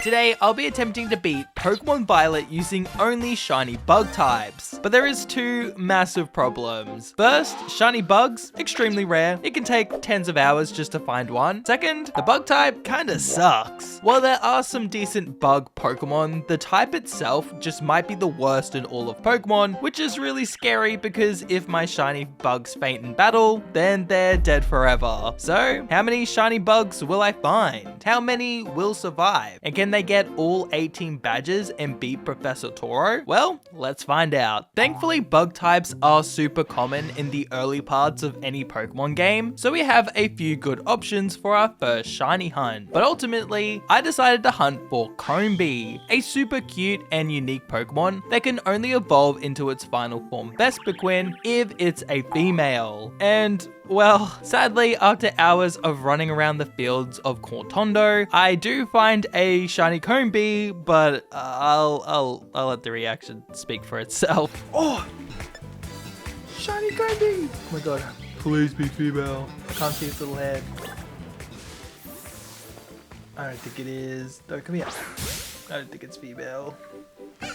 Today, I'll be attempting to beat Pokemon Violet using only shiny bug types. But there is two massive problems. First, shiny bugs, extremely rare. It can take tens of hours just to find one. Second, the bug type kinda sucks. While there are some decent bug Pokemon, the type itself just might be the worst in all of Pokemon, which is really scary because if my shiny bugs faint in battle, then they're dead forever. So, how many shiny bugs will I find? How many will survive? And can they get all 18 badges and beat Professor Toro? Well, let's find out. Thankfully, bug types are super common in the early parts of any Pokemon game, so we have a few good options for our first shiny hunt. But ultimately, I decided to hunt for Combee, a super cute and unique Pokemon that can only evolve into its final form Vespiquen if it's a female. And well, sadly, after hours of running around the fields of Cortondo, I do find a shiny Combee, but I'll let the reaction speak for itself. Oh, shiny Combee! Oh my god, please be female. I can't see its little head. I don't think it is. No, come here. I don't think it's female.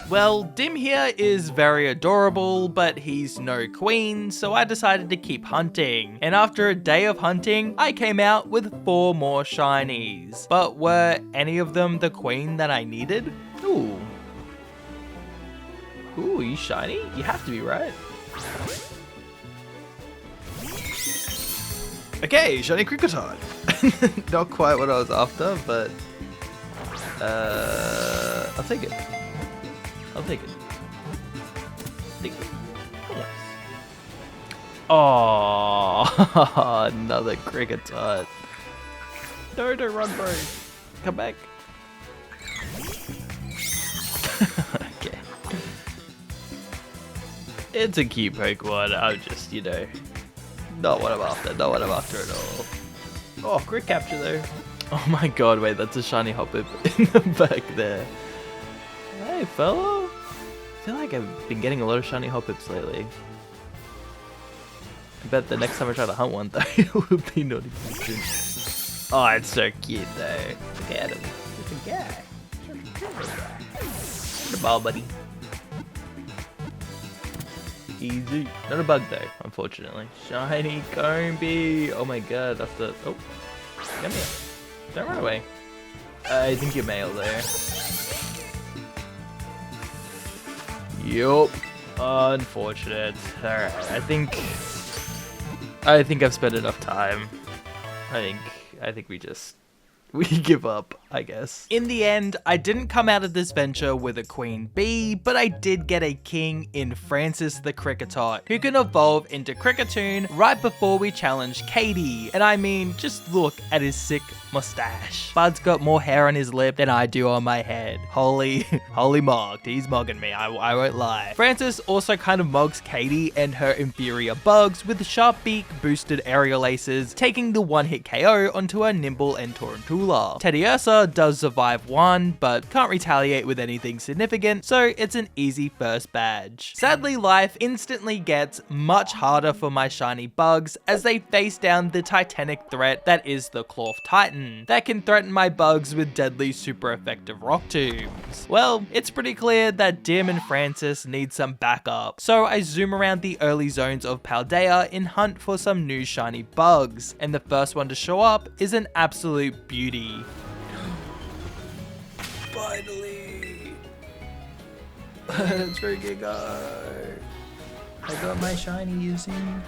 Well, Dim here is very adorable, but he's no queen, so I decided to keep hunting. And after a day of hunting, I came out with 4 more shinies. But were any of them the queen that I needed? Ooh. Ooh, you shiny? You have to be, right? Okay, shiny Kricketot. Not quite what I was after, but I'll take it. I'll take it. Take it. Oh, another Kricketot. No, don't run, bro. Come back. Okay. It's a cute Pokemon. I'm just, not what I'm after. Not what I'm after at all. Oh, Crit Capture though. Oh my god, wait, that's a shiny Hoppip in the back there. Hey, fellow. I feel like I've been getting a lot of shiny Hoppips lately. I bet the next time I try to hunt one, though, it will be not existent. Oh, it's so cute, though. Look at him. It's a guy. The ball, buddy. Easy. Not a bug, though, unfortunately. Shiny Combee. Oh my god, after... Oh. Come here. Don't run away. I think you're male, though. Yup. Unfortunate. Alright, I think I've spent enough time. I think we give up, I guess. In the end, I didn't come out of this venture with a queen bee, but I did get a king in Francis the Kricketot, who can evolve into Kricketune right before we challenge Katie. And I mean, just look at his sick mustache. Bud's got more hair on his lip than I do on my head. Holy mogged. He's mogging me, I won't lie. Francis also kind of mogs Katie and her inferior bugs with sharp beak boosted aerial aces, taking the one-hit KO onto her Nimble and Torrentula. Teddiursa does survive one, but can't retaliate with anything significant, so it's an easy first badge. Sadly, life instantly gets much harder for my shiny bugs as they face down the titanic threat that is the Clorf Titan, that can threaten my bugs with deadly super effective rock tombs. Well, it's pretty clear that Dim and Francis need some backup, so I zoom around the early zones of Paldea in hunt for some new shiny bugs, and the first one to show up is an absolute beauty. Finally! Let's freaking go! I got my shiny using.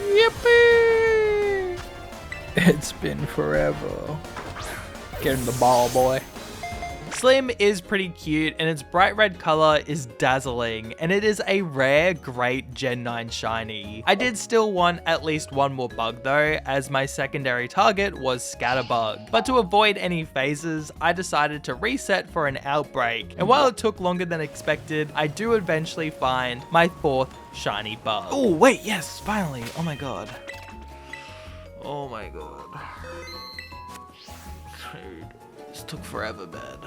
Yippee! It's been forever. Get in the ball, boy. Slim is pretty cute and its bright red color is dazzling, and it is a rare great Gen 9 shiny. I did still want at least one more bug though, as my secondary target was Scatterbug. But to avoid any phases, I decided to reset for an outbreak, and while it took longer than expected, I do eventually find my 4th shiny bug. Oh wait, yes, finally, oh my god. Oh my god. Dude. This took forever, man.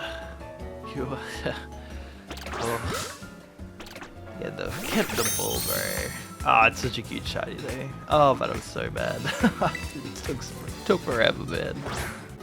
Oh. Get the ball, bro. Oh, it's such a cute shiny though. Oh, but I'm so mad. It took forever, man.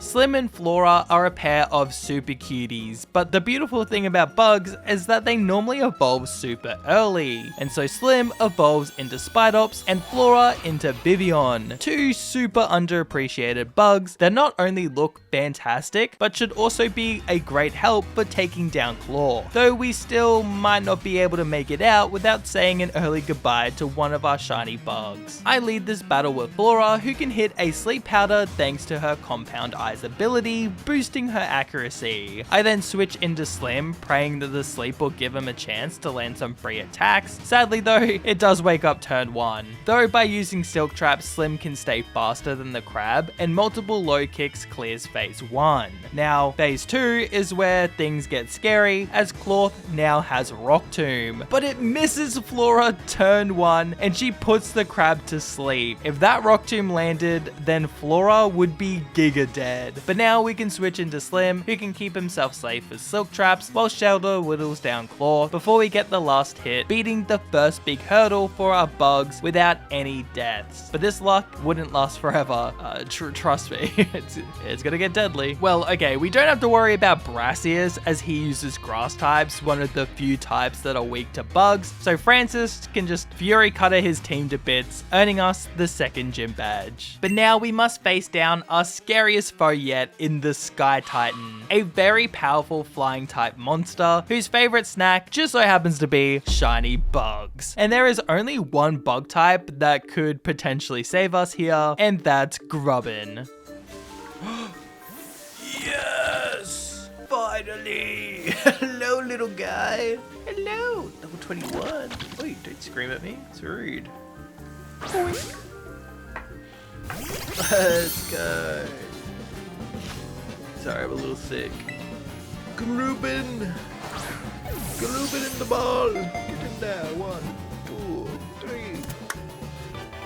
Slim and Flora are a pair of super cuties, but the beautiful thing about bugs is that they normally evolve super early, and so Slim evolves into Spidops and Flora into Vivian, two super underappreciated bugs that not only look fantastic, but should also be a great help for taking down Claw, though we still might not be able to make it out without saying an early goodbye to one of our shiny bugs. I lead this battle with Flora, who can hit a sleep powder thanks to her compound eyes ability, boosting her accuracy. I then switch into Slim, praying that the sleep will give him a chance to land some free attacks. Sadly though, it does wake up turn 1. Though by using Silk Trap, Slim can stay faster than the crab, and multiple low kicks clears phase 1. Now, phase 2 is where things get scary, as Cloth now has Rock Tomb, but it misses Flora turn 1, and she puts the crab to sleep. If that Rock Tomb landed, then Flora would be giga dead. But now we can switch into Slim, who can keep himself safe with Silk Traps, while Shelter whittles down Claw before we get the last hit, beating the first big hurdle for our bugs without any deaths. But this luck wouldn't last forever. Trust me, it's gonna get deadly. Well, okay, we don't have to worry about Brassius, as he uses grass types, one of the few types that are weak to bugs, so Francis can just Fury Cutter his team to bits, earning us the second gym badge. But now we must face down our scariest foe yet in the Sky Titan, a very powerful flying type monster whose favorite snack just so happens to be shiny bugs. And there is only one bug type that could potentially save us here, and that's Grubbin. Yes! Finally! Hello, little guy. Hello! Level 21. Wait, don't scream at me. It's rude. Boink. Let's go. Sorry, I'm a little sick. Grubbin! Grubbin in the ball! Get in there. 1, 2, 3.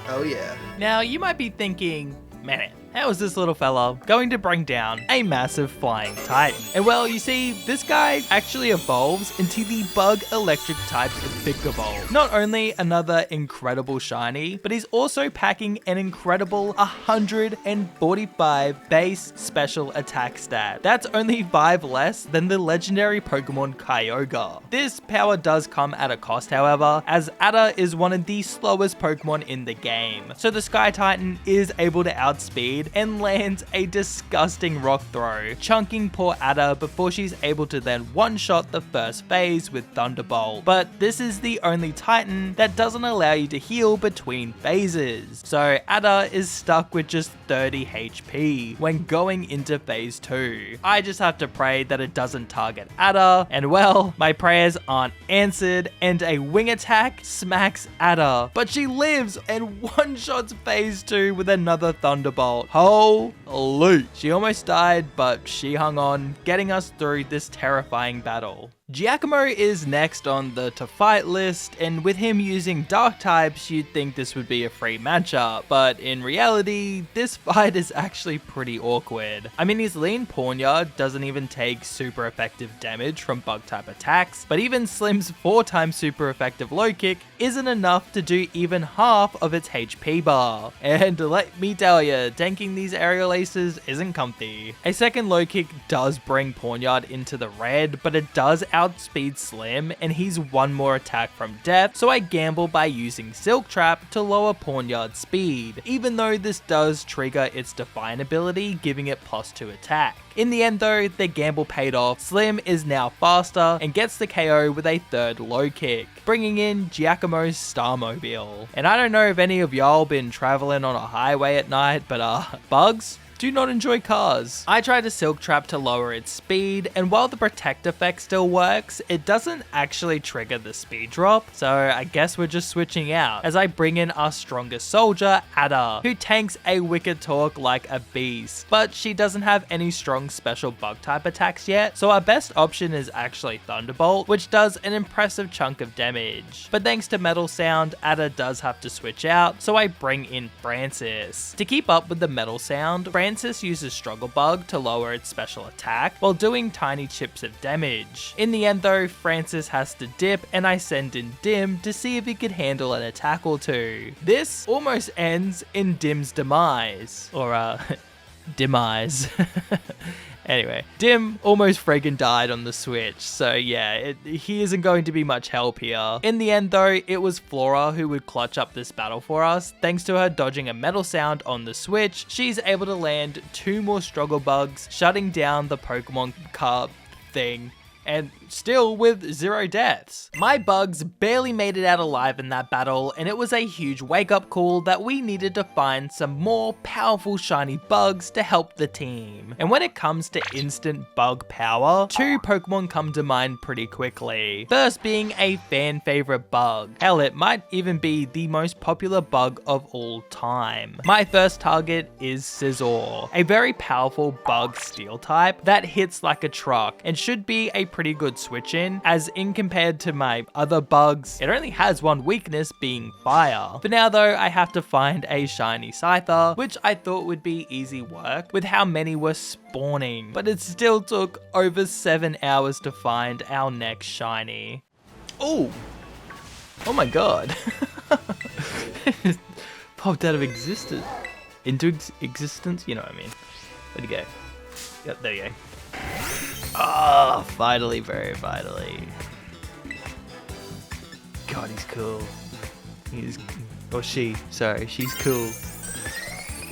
Oh yeah. Now, you might be thinking, man, how is this little fella going to bring down a massive flying titan? And well, you see, this guy actually evolves into the bug electric type Vikavolt. Not only another incredible shiny, but he's also packing an incredible 145 base special attack stat. That's only 5 less than the legendary Pokemon Kyogre. This power does come at a cost, however, as Ada is one of the slowest Pokemon in the game. So the Sky Titan is able to outspeed and lands a disgusting rock throw, chunking poor Ada before she's able to then one-shot the first phase with Thunderbolt. But this is the only Titan that doesn't allow you to heal between phases, so Ada is stuck with just 30 HP when going into phase 2. I just have to pray that it doesn't target Ada, and well, my prayers aren't answered, and a wing attack smacks Ada, but she lives and one-shots phase 2 with another Thunderbolt. Holy! She almost died, but she hung on, getting us through this terrifying battle. Giacomo is next on the to fight list, and with him using dark types, you'd think this would be a free matchup, but in reality, this fight is actually pretty awkward. I mean, his lean Pawniard doesn't even take super effective damage from bug type attacks, but even Slim's 4x super effective low kick isn't enough to do even half of its HP bar. And let me tell you, tanking these aerial aces isn't comfy. A second low kick does bring Pawniard into the red, but it does outspeed Slim, and he's one more attack from death, so I gamble by using Silk Trap to lower Pawniard's speed, even though this does trigger its Define ability, giving it +2 attack. In the end though, the gamble paid off. Slim is now faster and gets the KO with a third low kick, bringing in Giacomo's Starmobile. And I don't know if any of y'all been traveling on a highway at night, but bugs do not enjoy cars. I tried a Silk Trap to lower its speed, and while the Protect effect still works, it doesn't actually trigger the speed drop, so I guess we're just switching out, as I bring in our strongest soldier, Ada, who tanks a Wicked Talk like a beast, but she doesn't have any strong special bug type attacks yet, so our best option is actually Thunderbolt, which does an impressive chunk of damage. But thanks to Metal Sound, Ada does have to switch out, so I bring in Francis. To keep up with the Metal Sound, Francis uses Struggle Bug to lower its special attack while doing tiny chips of damage. In the end though, Francis has to dip, and I send in Dim to see if he could handle an attack or two. This almost ends in Dim's demise, or demise. Anyway, Dim almost friggin' died on the Switch, so yeah, he isn't going to be much help here. In the end though, it was Flora who would clutch up this battle for us. Thanks to her dodging a metal sound on the Switch, she's able to land 2 more struggle bugs, shutting down the Pokemon car thing. And still with 0 deaths. My bugs barely made it out alive in that battle, and it was a huge wake-up call that we needed to find some more powerful shiny bugs to help the team. And when it comes to instant bug power, 2 Pokemon come to mind pretty quickly. First being a fan favorite bug. Hell, it might even be the most popular bug of all time. My first target is Scizor, a very powerful bug steel type that hits like a truck and should be a pretty good switch in, as in compared to my other bugs, it only has one weakness, being fire. For now though, I have to find a shiny Scyther, which I thought would be easy work with how many were spawning, but it still took over 7 hours to find our next shiny. Oh my god. Popped out of existence. Into existence? You know what I mean. Where'd he go? Yep, there you go. Oh, finally, very finally. God, he's cool. She's cool.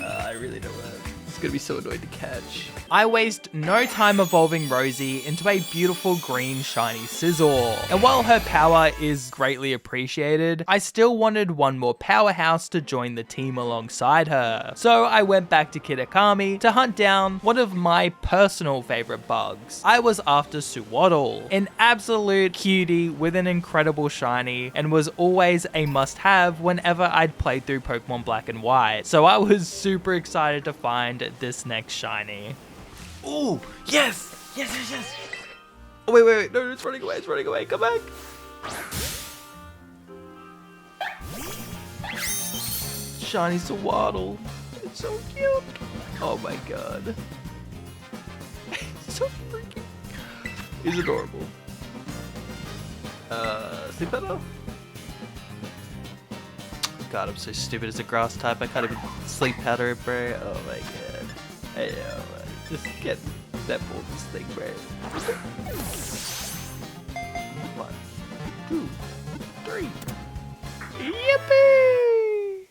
I really don't want to. It's gonna be so annoying to catch. I waste no time evolving Rosie into a beautiful green shiny Scizor. And while her power is greatly appreciated, I still wanted one more powerhouse to join the team alongside her. So I went back to Kitakami to hunt down one of my personal favorite bugs. I was after Suwaddle, an absolute cutie with an incredible shiny, and was always a must-have whenever I'd played through Pokemon Black and White. So I was super excited to find this next shiny. Oh, yes! Yes! Oh, wait. No, it's running away. Come back. Shiny Suwaddle. It's so cute. Oh my god. So freaking. He's adorable. Sleep better? God, I'm so stupid as a grass type. I can't even sleep powder it, bro. Oh my god. I know. Just get that this thing, bro. 1, 2, 3. Yippee!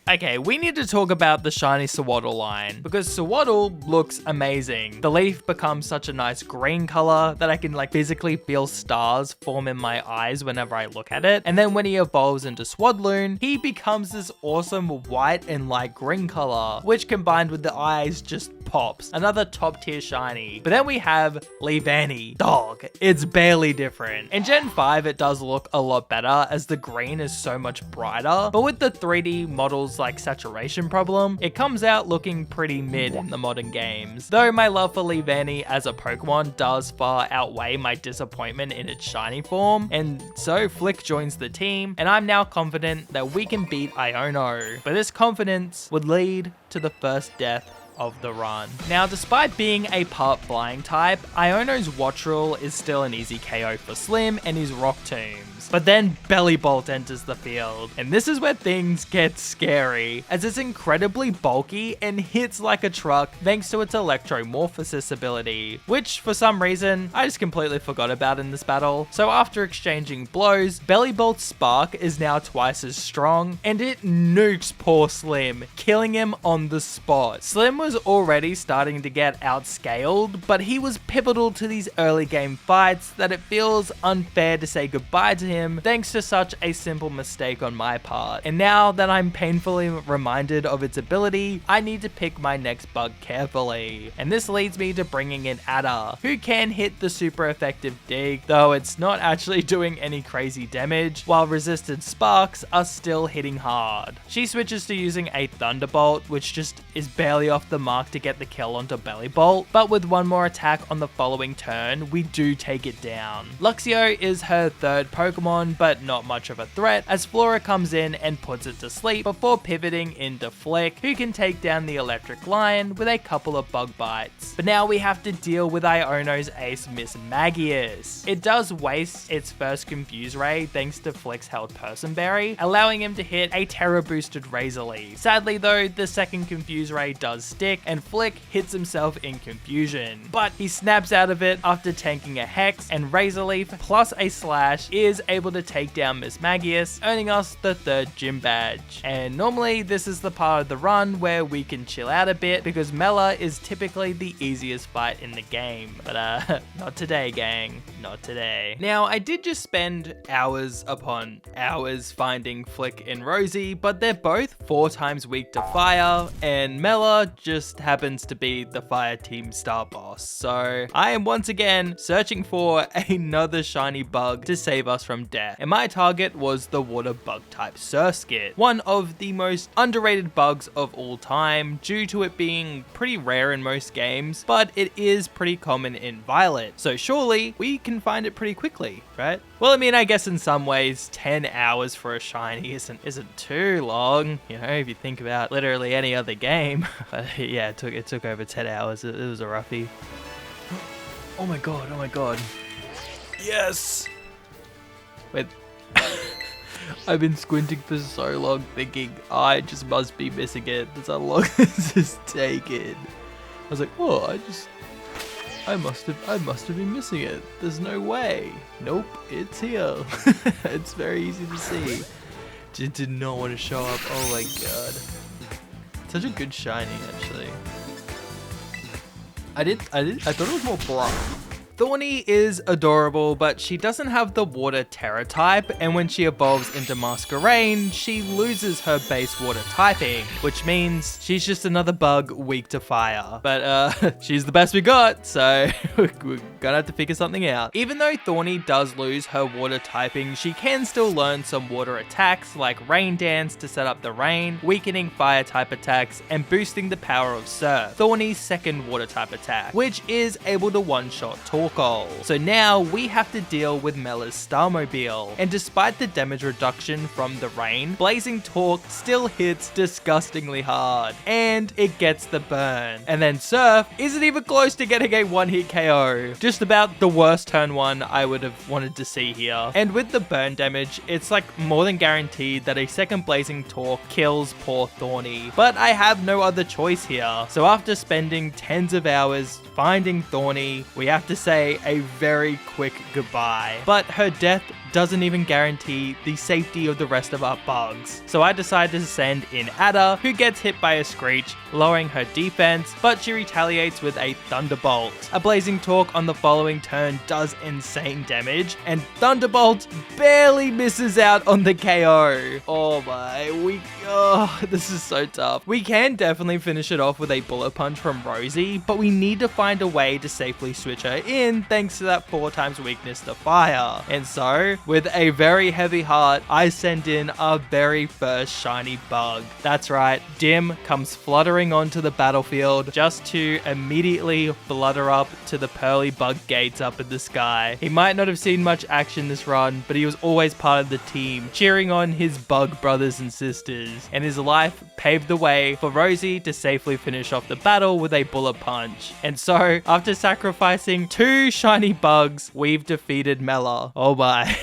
Okay, we need to talk about the shiny Suwaddle line, because Suwaddle looks amazing. The leaf becomes such a nice green color that I can like physically feel stars form in my eyes whenever I look at it. And then when he evolves into Swadloon, he becomes this awesome white and light green color, which combined with the eyes just pops. Another top tier shiny. But then we have Leavanny. Dog, it's barely different. In Gen 5, it does look a lot better as the green is so much brighter, but with the 3D models like saturation problem, it comes out looking pretty mid in the modern games. Though my love for Leavanny as a Pokemon does far outweigh my disappointment in its shiny form, and so Flick joins the team, and I'm now confident that we can beat Iono. But this confidence would lead to the first death of the run. Now, despite being a part flying type, Iono's Watch Rule is still an easy KO for Slim and his Rock Tombs. But then Bellibolt enters the field, and this is where things get scary, as it's incredibly bulky and hits like a truck thanks to its Electromorphosis ability, which for some reason I just completely forgot about in this battle. So after exchanging blows, Bellibolt's Spark is now twice as strong, and it nukes poor Slim, killing him on the spot. Slim was already starting to get outscaled, but he was pivotal to these early game fights that it feels unfair to say goodbye to him thanks to such a simple mistake on my part. And now that I'm painfully reminded of its ability, I need to pick my next bug carefully. And this leads me to bringing in Adder, who can hit the super effective dig, though it's not actually doing any crazy damage, while resisted sparks are still hitting hard. She switches to using a Thunderbolt, which just is barely off the mark to get the kill onto Bellibolt, but with one more attack on the following turn, we do take it down. Luxio is her third Pokemon, but not much of a threat, as Flora comes in and puts it to sleep before pivoting into Flick, who can take down the Electric Lion with a couple of bug bites. But now we have to deal with Iono's ace Miss Magius. It does waste its first Confuse Ray thanks to Flick's held Person Berry, allowing him to hit a Terra boosted Razor Leaf. Sadly though, the second Confuse Ray does stick, stick, and Flick hits himself in confusion. But he snaps out of it after tanking a Hex, and Razor Leaf plus a Slash is able to take down Miss Magius, earning us the 3rd gym badge. And normally this is the part of the run where we can chill out a bit because Mela is typically the easiest fight in the game. But not today, gang. Not today. Now, I did just spend hours upon hours finding Flick and Rosie, but they're both 4 times weak to fire, and Mela just happens to be the fire team star boss. So I am once again searching for another shiny bug to save us from death. And my target was the water bug type Surskit, one of the most underrated bugs of all time due to it being pretty rare in most games, but it is pretty common in Violet. So surely we can find it pretty quickly, right? Well, I mean, I guess in some ways 10 hours for a shiny isn't too long, you know, if you think about literally any other game. But yeah, it took over 10 hours. It was a roughie. Oh my god, oh my god. Yes! Wait. I've been squinting for so long thinking, I just must be missing it. That's how long this is taking. I was like, oh, I must have been missing it. There's no way. Nope, it's here. It's very easy to see. Just did not want to show up. Oh my god. Such a good shiny, actually. I thought it was more bluff. Thorny is adorable, but she doesn't have the water terra type, and when she evolves into Masquerain, she loses her base water typing, which means she's just another bug weak to fire. But she's the best we got, so we're gonna have to figure something out. Even though Thorny does lose her water typing, she can still learn some water attacks like Rain Dance to set up the rain, weakening fire type attacks, and boosting the power of Surf, Thorny's 2nd water type attack, which is able to one-shot Torkoal. So now we have to deal with Mela's Starmobile, and despite the damage reduction from the rain, Blazing Torque still hits disgustingly hard, and it gets the burn. And then Surf isn't even close to getting a 1-hit KO. Just about the worst turn 1 I would have wanted to see here. And with the burn damage, it's like more than guaranteed that a 2nd Blazing Torque kills poor Thorny, but I have no other choice here. So after spending tens of hours finding Thorny, we have to say a very quick goodbye. But her death doesn't even guarantee the safety of the rest of our bugs. So I decided to send in Ada, who gets hit by a Screech, lowering her defense, but she retaliates with a Thunderbolt. A Blazing Torque on the following turn does insane damage, and Thunderbolt barely misses out on the KO. Oh this is so tough. We can definitely finish it off with a Bullet Punch from Rosie, but we need to find a way to safely switch her in thanks to that 4 times weakness to fire. And so, with a very heavy heart, I send in our very first shiny bug. That's right, Dim comes fluttering onto the battlefield just to immediately flutter up to the pearly bug gates up in the sky. He might not have seen much action this run, but he was always part of the team, cheering on his bug brothers and sisters, and his life paved the way for Rosie to safely finish off the battle with a Bullet Punch. And so, after sacrificing 2 shiny bugs, we've defeated Mela. Oh my.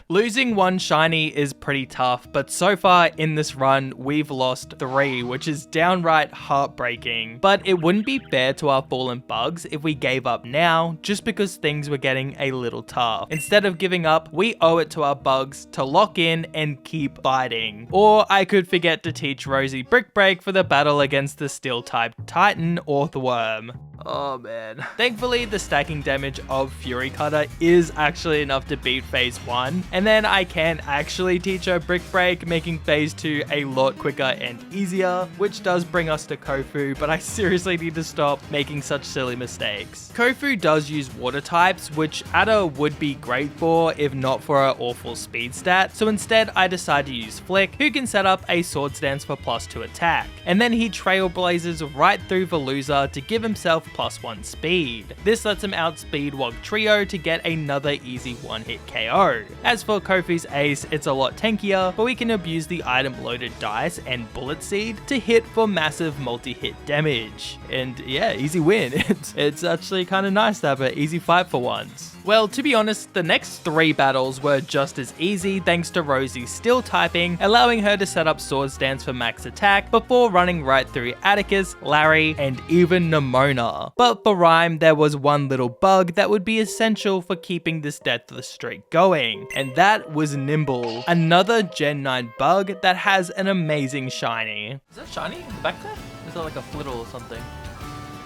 Losing 1 shiny is pretty tough, but so far in this run, we've lost 3, which is downright heartbreaking. But it wouldn't be fair to our fallen bugs if we gave up now, just because things were getting a little tough. Instead of giving up, we owe it to our bugs to lock in and keep fighting. Or I could forget to teach Rosie Brick Break for the battle against the Steel-type Titan Orthworm. Oh man. Thankfully, the stacking damage of Fury Cutter is actually enough to beat phase 1, and then I can actually teach her Brick Break, making phase 2 a lot quicker and easier, which does bring us to Kofu, but I seriously need to stop making such silly mistakes. Kofu does use water types, which Ada would be great for if not for her awful speed stat, so instead I decide to use Flick, who can set up a Swords Dance for +2 attack, and then he trailblazes right through Veluza to give himself +1 speed. This lets him outspeed Wog Trio to get another easy 1-hit KO. As for Kofi's ace, it's a lot tankier, but we can abuse the item loaded dice and bullet seed to hit for massive multi-hit damage. And yeah, easy win. It's actually kind of nice to have an easy fight for once. Well, to be honest, the next 3 battles were just as easy thanks to Rosie's steel typing, allowing her to set up sword stance for max attack before running right through Atticus, Larry, and even Nimona. But for Rhyme, there was one little bug that would be essential for keeping this deathless streak going, and that was Nimble, another Gen 9 bug that has an amazing shiny. Is that shiny in the back there? Is that like a flittle or something?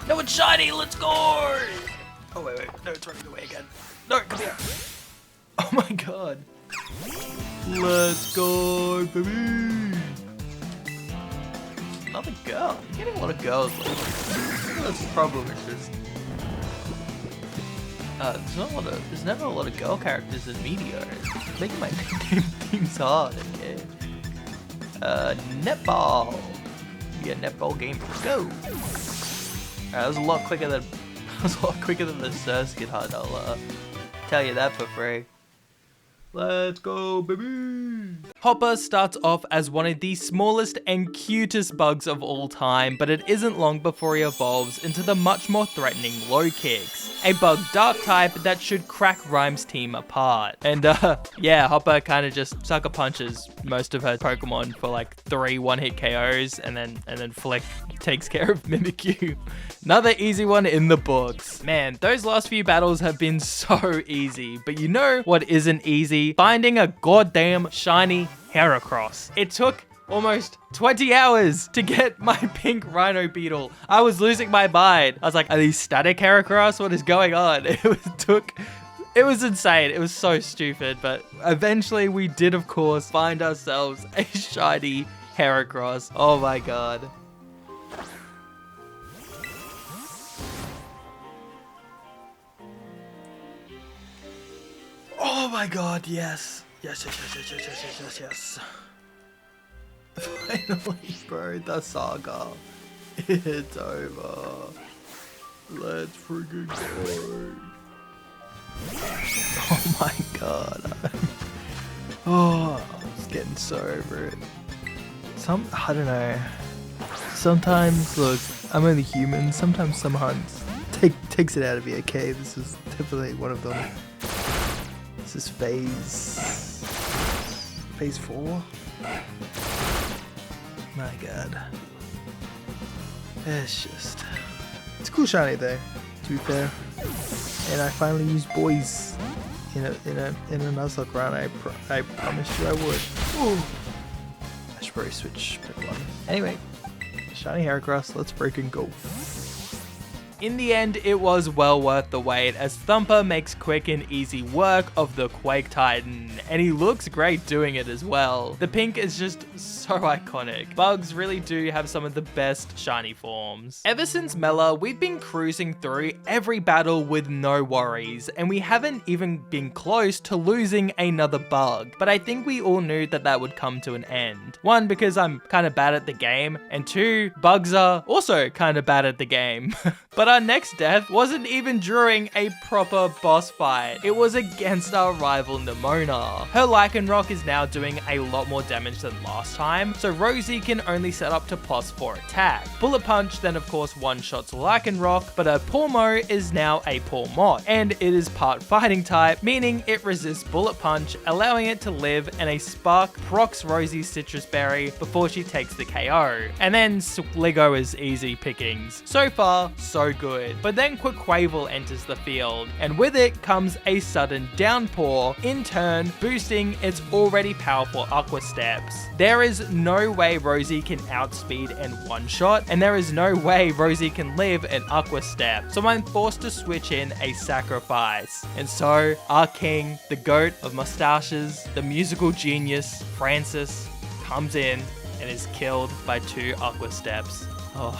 No, it's shiny, let's go! Oh wait, no, it's running away again. No, come here. Oh my god. Let's go, baby. Another girl. I'm getting a lot of girls lately. That's the problem, it's just... there's never a lot of girl characters in Meteor. It's making my name seems hard, okay. Netball. Yeah, netball game. Let's go. Alright, that was a lot quicker than the Surge Skid Hunt, I'll tell you that for free. Let's go, baby! Hopper starts off as one of the smallest and cutest bugs of all time, but it isn't long before he evolves into the much more threatening Low Kicks, a bug dark type that should crack Rhyme's team apart. And yeah, Hopper kind of just sucker punches most of her Pokemon for like 3 one-hit KOs, and then Flick takes care of Mimikyu. Another easy one in the books. Man, those last few battles have been so easy, but you know what isn't easy? Finding a goddamn shiny Heracross. It took almost 20 hours to get my pink Rhino Beetle. I was losing my mind. I was like, are these static Heracross? What is going on? It was insane. It was so stupid, but eventually we did, of course, find ourselves a shiny Heracross. Oh my god. Oh my god, yes. Yes. Finally, bro, the saga. It's over. Let's freaking go. Oh my god. Oh, I'm just getting so over it. I don't know. Sometimes, look, I'm only human. Sometimes some hunts takes it out of me, okay? This is definitely one of them. This is phase 4. My god. It's a cool shiny though, to be fair. And I finally used boys in a Nuzlocke run. I promised you I would. Ooh. I should probably switch Pokemon. Anyway, shiny Heracross, let's freaking go. In the end, it was well worth the wait, as Thumper makes quick and easy work of the Quake Titan, and he looks great doing it as well. The pink is just so iconic. Bugs really do have some of the best shiny forms. Ever since Mela, we've been cruising through every battle with no worries, and we haven't even been close to losing another bug. But I think we all knew that that would come to an end. 1, because I'm kind of bad at the game, and 2, bugs are also kind of bad at the game. But our next death wasn't even during a proper boss fight. It was against our rival Nimona. Her Lycanroc is now doing a lot more damage than last time, so Rosie can only set up to +4 attack. Bullet Punch then of course one-shots Lycanroc, but her Pawmo is now a Pawmot, and it is part fighting type, meaning it resists Bullet Punch, allowing it to live, and a Spark procs Rosie's Citrus Berry before she takes the KO. And then Sligo is easy pickings. So far, so good. But then Quaquaval enters the field, and with it comes a sudden downpour, in turn boosting its already powerful Aqua Steps. There is no way Rosie can outspeed and one-shot, and there is no way Rosie can live an Aqua Step, so I'm forced to switch in a sacrifice. And so, our king, the goat of mustaches, the musical genius, Francis, comes in and is killed by 2 Aqua Steps. Oh,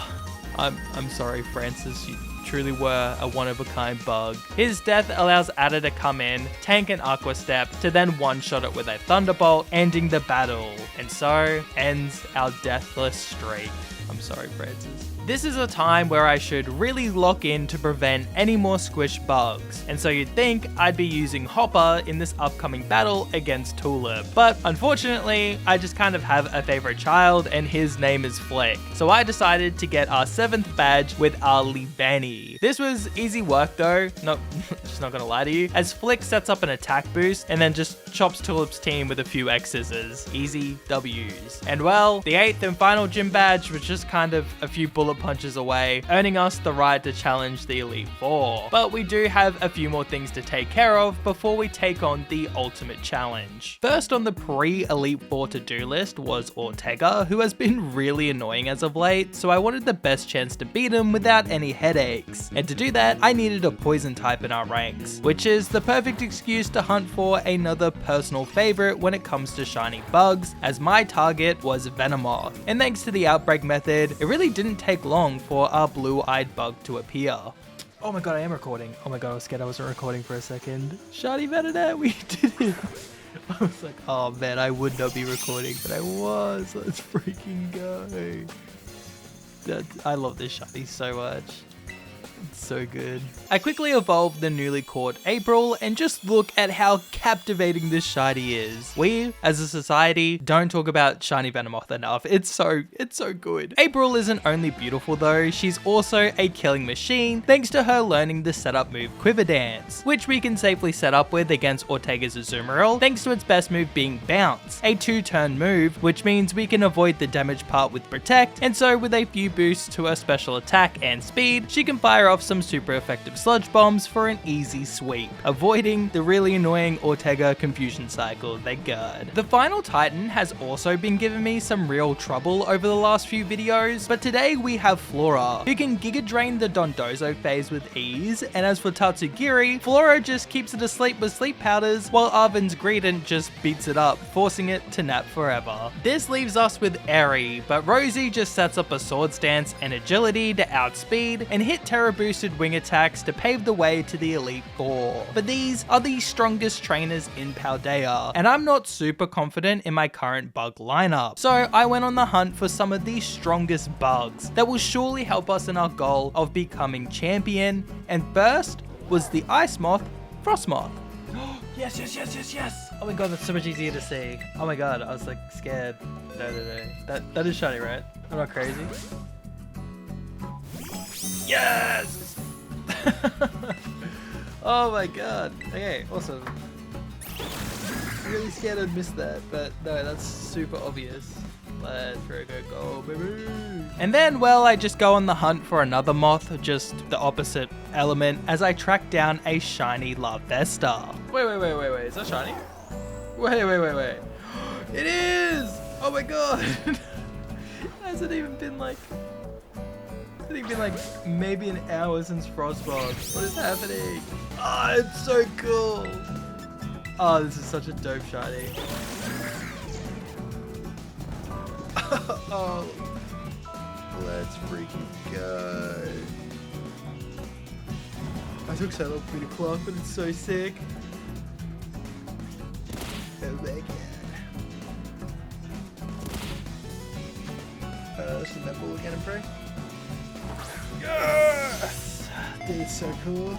I'm sorry, Francis, you truly were a one-of-a-kind bug. His death allows Ada to come in, tank an Aqua Step, to then one-shot it with a Thunderbolt, ending the battle. And so ends our deathless streak. I'm sorry, Francis. This is a time where I should really lock in to prevent any more squish bugs, and so you'd think I'd be using Hopper in this upcoming battle against Tulip. But unfortunately, I just kind of have a favorite child and his name is Flick. So I decided to get our 7th badge with our Libani. This was easy work though, just not gonna lie to you, as Flick sets up an attack boost and then just chops Tulip's team with a few X's. Easy W's. And well, the 8th and final gym badge was just kind of a few bullet punches away, earning us the right to challenge the Elite Four. But we do have a few more things to take care of before we take on the ultimate challenge. First on the pre-Elite Four to-do list was Ortega, who has been really annoying as of late, so I wanted the best chance to beat him without any headaches. And to do that, I needed a poison type in our ranks, which is the perfect excuse to hunt for another personal favorite when it comes to shiny bugs, as my target was Venomoth. And thanks to the outbreak method, it really didn't take long for our blue-eyed bug to appear. Oh my god, I am recording. Oh my god, I was scared I wasn't recording for a second. Shiny Venonat, we did it. I was like, oh man, I would not be recording, but I was. Let's freaking go. I love this shiny so much. It's so good. I quickly evolved the newly caught April, and just look at how captivating this shiny is. We, as a society, don't talk about shiny Venomoth enough. It's so good. April isn't only beautiful though, she's also a killing machine thanks to her learning the setup move Quiver Dance, which we can safely set up with against Ortega's Azumarill thanks to its best move being Bounce, a 2-turn move, which means we can avoid the damage part with Protect, and so with a few boosts to her special attack and speed, she can fire off some super effective sludge bombs for an easy sweep, avoiding the really annoying Ortega confusion cycle, thank god. The final Titan has also been giving me some real trouble over the last few videos, but today we have Flora, who can Giga Drain the Dondozo phase with ease, and as for Tatsugiri, Flora just keeps it asleep with sleep powders, while Arven's Greedent just beats it up, forcing it to nap forever. This leaves us with Eri, but Rosie just sets up a sword stance and agility to outspeed and hit Terra boosted wing attacks to pave the way to the Elite Four. But these are the strongest trainers in Paldea, and I'm not super confident in my current bug lineup. So I went on the hunt for some of the strongest bugs that will surely help us in our goal of becoming champion, and first was the Ice Moth, Frostmoth. Yes. Oh my god, that's so much easier to see. Oh my god, I was like scared. No. That is shiny, right? I'm not crazy. Yes! Oh my god. Okay, awesome. I'm really scared I'd miss that, but no, that's super obvious. Let's go, baby. And then, well, I just go on the hunt for another moth, just the opposite element, as I track down a shiny Larvesta. Wait. Is that shiny? Wait. It is! Oh my god! Has it even been like... It's been like maybe an hour since Frostmoth. What is happening? Oh, it's so cool. Oh, this is such a dope shiny. Oh, let's freaking go. I took so long for me to clock, but it's so sick. Oh my god. Send that ball again and pray. Yes! Dude, it's so cool.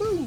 Woo!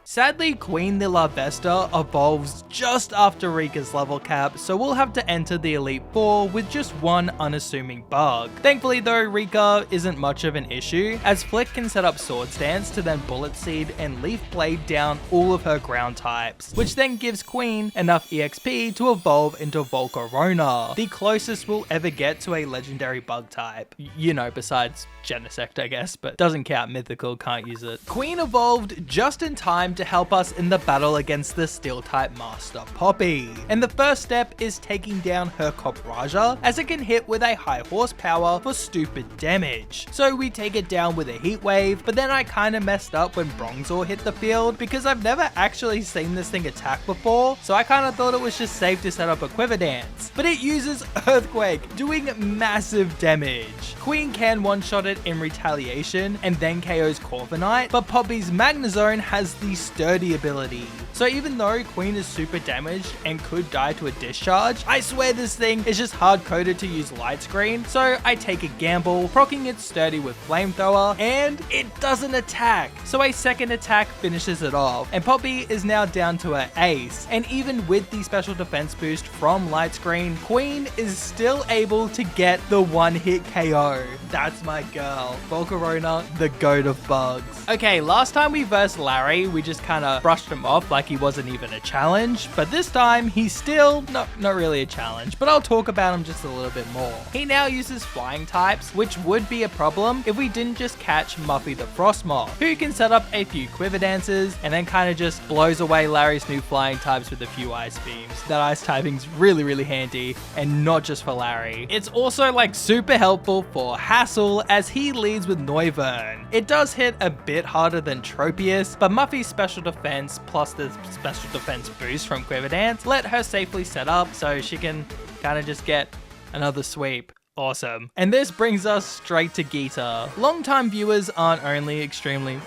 Sadly, Queen the Larvesta evolves just after Rika's level cap, so we'll have to enter the Elite Four with just one unassuming bug. Thankfully though, Rika isn't much of an issue, as Flick can set up Sword Stance to then Bullet Seed and Leaf Blade down all of her ground types, which then gives Queen enough EXP to evolve into Volcarona, the closest we'll ever get to a legendary bug type. You know, besides Genesect I guess, but doesn't count, mythical, can't use it. Queen evolved just in time to help us in the battle against the Steel-type Master Poppy. And the first step is taking down her Cobraja, as it can hit with a high horsepower for stupid damage. So we take it down with a Heat Wave, but then I kinda messed up when Bronzor hit the field, because I've never actually seen this thing attack before, so I kinda thought it was just safe to set up a Quiver Dance. But it uses Earthquake, doing massive damage. Queen can one-shot it in retaliation, and then KOs Corviknight, but Poppy's Magnezone has the Sturdy ability, So even though Queen is super damaged and could die to a discharge, I swear this thing is just hard-coded to use light screen, so I take a gamble, proccing it sturdy with flamethrower, and it doesn't attack. So a second attack finishes it off, and Poppy is now down to her ace. And even with the special defense boost from light screen, Queen is still able to get the one-hit KO. That's my girl, Volcarona, the goat of bugs. Okay, last time we versed Larry, we just kind of brushed him off like he wasn't even a challenge, but this time he's still not really a challenge, but I'll talk about him just a little bit more. He now uses flying types, which would be a problem if we didn't just catch Muffy the Frost Moth, who can set up a few quiver dances and then kind of just blows away Larry's new flying types with a few ice beams. That ice typing's really handy, and not just for Larry. It's also like super helpful for Hassel as he leads with Noivern. It does hit a bit harder than Tropius, but Muffy's special defense plus the special defense boost from Quiver Dance let her safely set up so she can kind of just get another sweep. Awesome. And this brings us straight to Geeta. Longtime viewers aren't only extremely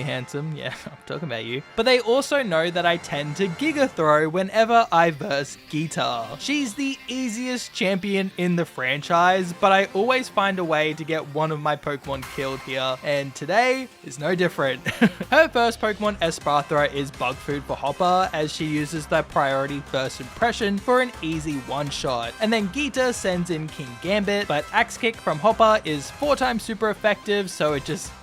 handsome, yeah, I'm talking about you, but they also know that I tend to Giga Throw whenever I verse Geeta. She's the easiest champion in the franchise, but I always find a way to get one of my Pokemon killed here, and today is no different. Her first Pokemon Espathra is Bug Food for Hopper, as she uses the priority first impression for an easy one-shot, and then Geeta sends in King Gambit, but Axe Kick from Hopper is 4 times super effective, so it just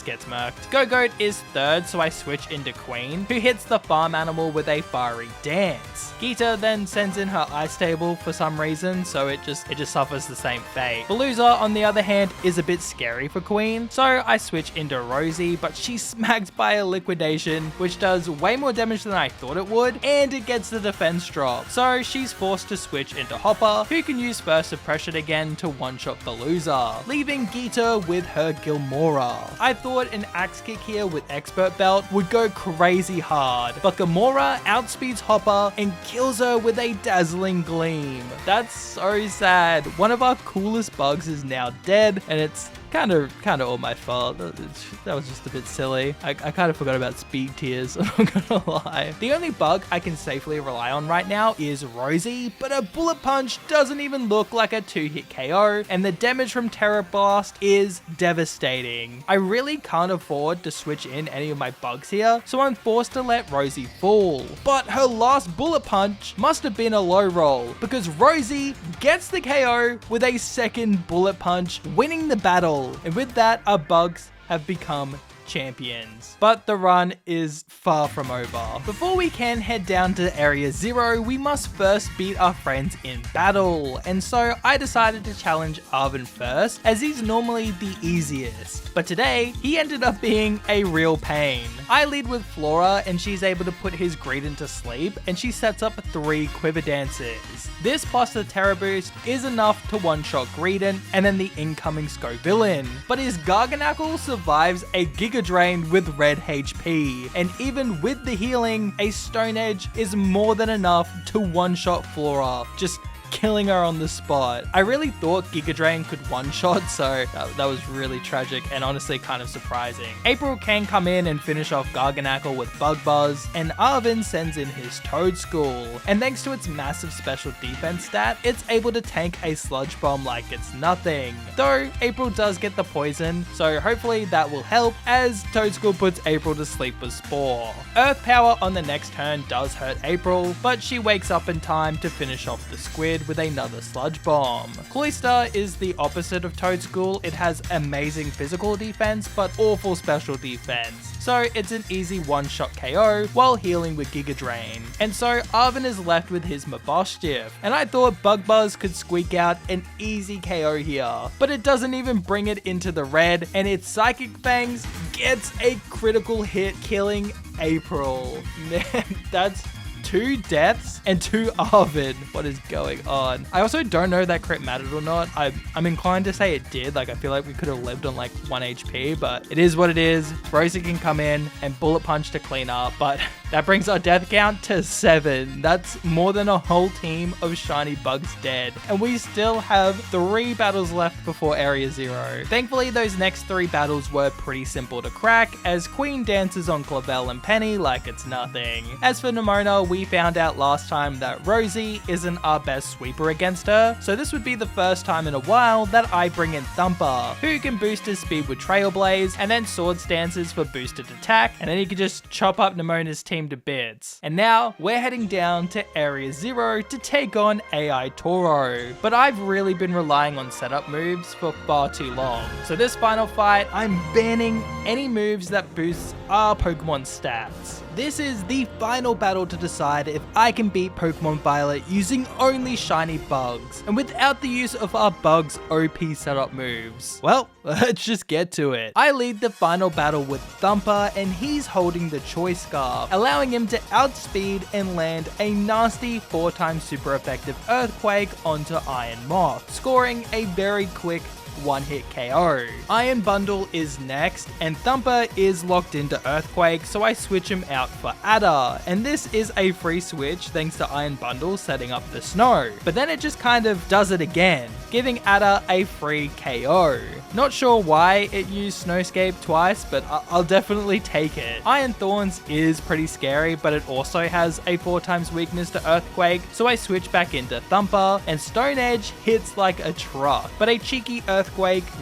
gets murked. Go-Go is third, so I switch into Queen, who hits the farm animal with a fiery dance. Geeta then sends in her ice table for some reason, so it just suffers the same fate. Veluza, on the other hand, is a bit scary for Queen, so I switch into Rosie, but she's smacked by a liquidation, which does way more damage than I thought it would, and it gets the defense drop, so she's forced to switch into Hopper, who can use First Suppression again to one-shot Veluza, leaving Geeta with her Gilmora. I thought an Axe Kick here with Expert Belt would go crazy hard, but Gamora outspeeds Hopper and kills her with a dazzling gleam. That's so sad. One of our coolest bugs is now dead, and it's kind of all my fault. That was just a bit silly. I kind of forgot about speed tiers, I'm not gonna lie. The only bug I can safely rely on right now is Rosie, but a Bullet Punch doesn't even look like a 2-hit KO, and the damage from Terra Blast is devastating. I really can't afford to switch in any of my bugs here, so I'm forced to let Rosie fall. But her last Bullet Punch must have been a low roll, because Rosie gets the KO with a second Bullet Punch, winning the battle. And with that, our bugs have become champions. But the run is far from over. Before we can head down to Area 0, we must first beat our friends in battle. And so I decided to challenge Arvin first, as he's normally the easiest. But today, he ended up being a real pain. I lead with Flora, and she's able to put his Greedent to sleep, and she sets up 3 Quiver Dances. This plus the Terra Boost is enough to one-shot Greedent, and then the incoming Scovillain. But his Garganacl survives a Giga Drain with red HP, and even with the healing, a Stone Edge is more than enough to one-shot Flora, just killing her on the spot. I really thought Giga Drain could one-shot, so that was really tragic and honestly kind of surprising. April can come in and finish off Garganacl with Bug Buzz, and Arvin sends in his Toadschool, and thanks to its massive special defense stat, it's able to tank a Sludge Bomb like it's nothing. Though, April does get the poison, so hopefully that will help, as Toadschool puts April to sleep with Spore. Earth Power on the next turn does hurt April, but she wakes up in time to finish off the Squid with another Sludge Bomb. Cloyster is the opposite of Toadschool. It has amazing physical defense, but awful special defense. So it's an easy one-shot KO while healing with Giga Drain. And so Arvin is left with his Mabosstiff, and I thought Bug Buzz could squeak out an easy KO here, but it doesn't even bring it into the red, and its Psychic Fangs gets a critical hit, killing April. Man, that's 2 deaths and 2 Arvin. What is going on? I also don't know if that crit mattered or not. I'm inclined to say it did. Like, I feel like we could have lived on like 1 HP, but it is what it is. Rosie can come in and Bullet Punch to clean up, but That brings our death count to 7. That's more than a whole team of shiny bugs dead. And we still have 3 battles left before Area 0. Thankfully, those next 3 battles were pretty simple to crack, as Queen dances on Clavel and Penny like it's nothing. As for Nimona, we found out last time that Rosie isn't our best sweeper against her, so this would be the first time in a while that I bring in Thumper, who can boost his speed with Trailblaze, and then Sword Stances for boosted attack, and then he can just chop up Nimona's team to bits. And now, we're heading down to Area 0 to take on AI Toro, but I've really been relying on setup moves for far too long. So this final fight, I'm banning any moves that boosts our Pokemon stats. This is the final battle to decide if I can beat Pokemon Violet using only shiny bugs, and without the use of our bugs OP setup moves. Well, let's just get to it. I lead the final battle with Thumper, and he's holding the Choice Scarf, allowing him to outspeed and land a nasty 4x super effective Earthquake onto Iron Moth, scoring a very quick one-hit KO. Iron Bundle is next, and Thumper is locked into Earthquake, so I switch him out for Adder, and this is a free switch thanks to Iron Bundle setting up the snow. But then it just kind of does it again, giving Adder a free KO. Not sure why it used Snowscape twice, but I'll definitely take it. Iron Thorns is pretty scary, but it also has a 4x weakness to Earthquake, so I switch back into Thumper, and Stone Edge hits like a truck, but a cheeky Earthquake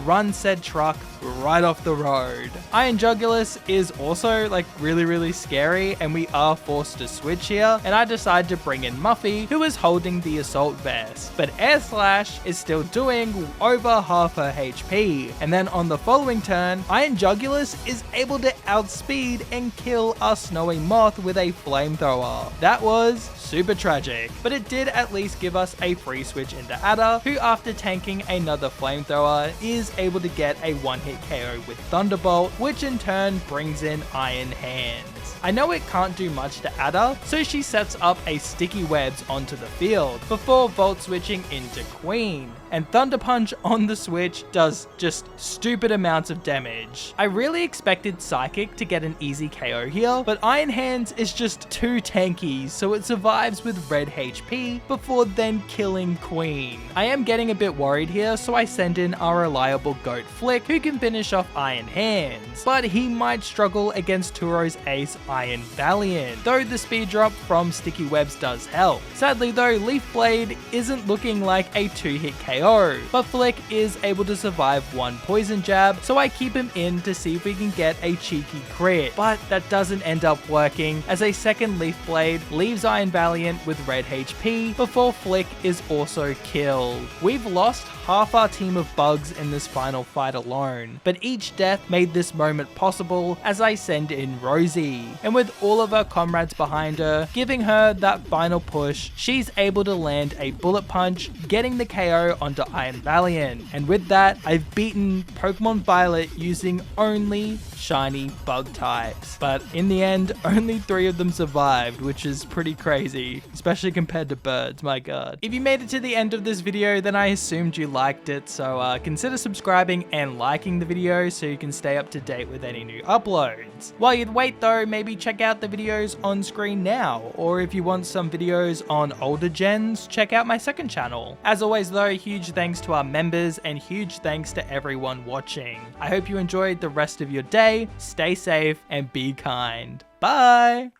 runs said truck right off the road. Iron Jugulis is also like really scary, and we are forced to switch here, and I decide to bring in Muffy, who is holding the Assault Vest, but Air Slash is still doing over half her HP, and then on the following turn, Iron Jugulis is able to outspeed and kill our Snowy Moth with a flamethrower. That was super tragic, but it did at least give us a free switch into Adder, who after tanking another flamethrower is able to get a one-hit KO with Thunderbolt, which in turn brings in Iron Hands. I know it can't do much to Adder, so she sets up a Sticky Webs onto the field before Volt switching into Queen, and Thunder Punch on the switch does just stupid amounts of damage. I really expected Psychic to get an easy KO here, but Iron Hands is just too tanky, so it survives with red HP before then killing Queen. I am getting a bit worried here, so I send in our reliable Goat Flick, who can finish off Iron Hands, but he might struggle against Turo's ace Iron Valiant, though the speed drop from Sticky Webs does help. Sadly though, Leaf Blade isn't looking like a 2-hit KO, but Flick is able to survive one Poison Jab, so I keep him in to see if we can get a cheeky crit, but that doesn't end up working, as a second Leaf Blade leaves Iron Valiant with red HP before Flick is also killed. We've lost half our team of bugs in this final fight alone, but each death made this moment possible as I send in Rosie, and with all of her comrades behind her, giving her that final push, she's able to land a Bullet Punch, getting the KO onto Iron Valiant, and with that, I've beaten Pokemon Violet using only shiny bug types. But in the end, only 3 of them survived, which is pretty crazy, especially compared to birds, my god. If you made it to the end of this video, then I assumed you liked it, so consider subscribing and liking the video so you can stay up to date with any new uploads. While you wait though, maybe check out the videos on screen now, or if you want some videos on older gens, check out my second channel. As always though, huge thanks to our members and huge thanks to everyone watching. I hope you enjoyed the rest of your day, stay safe and be kind. Bye!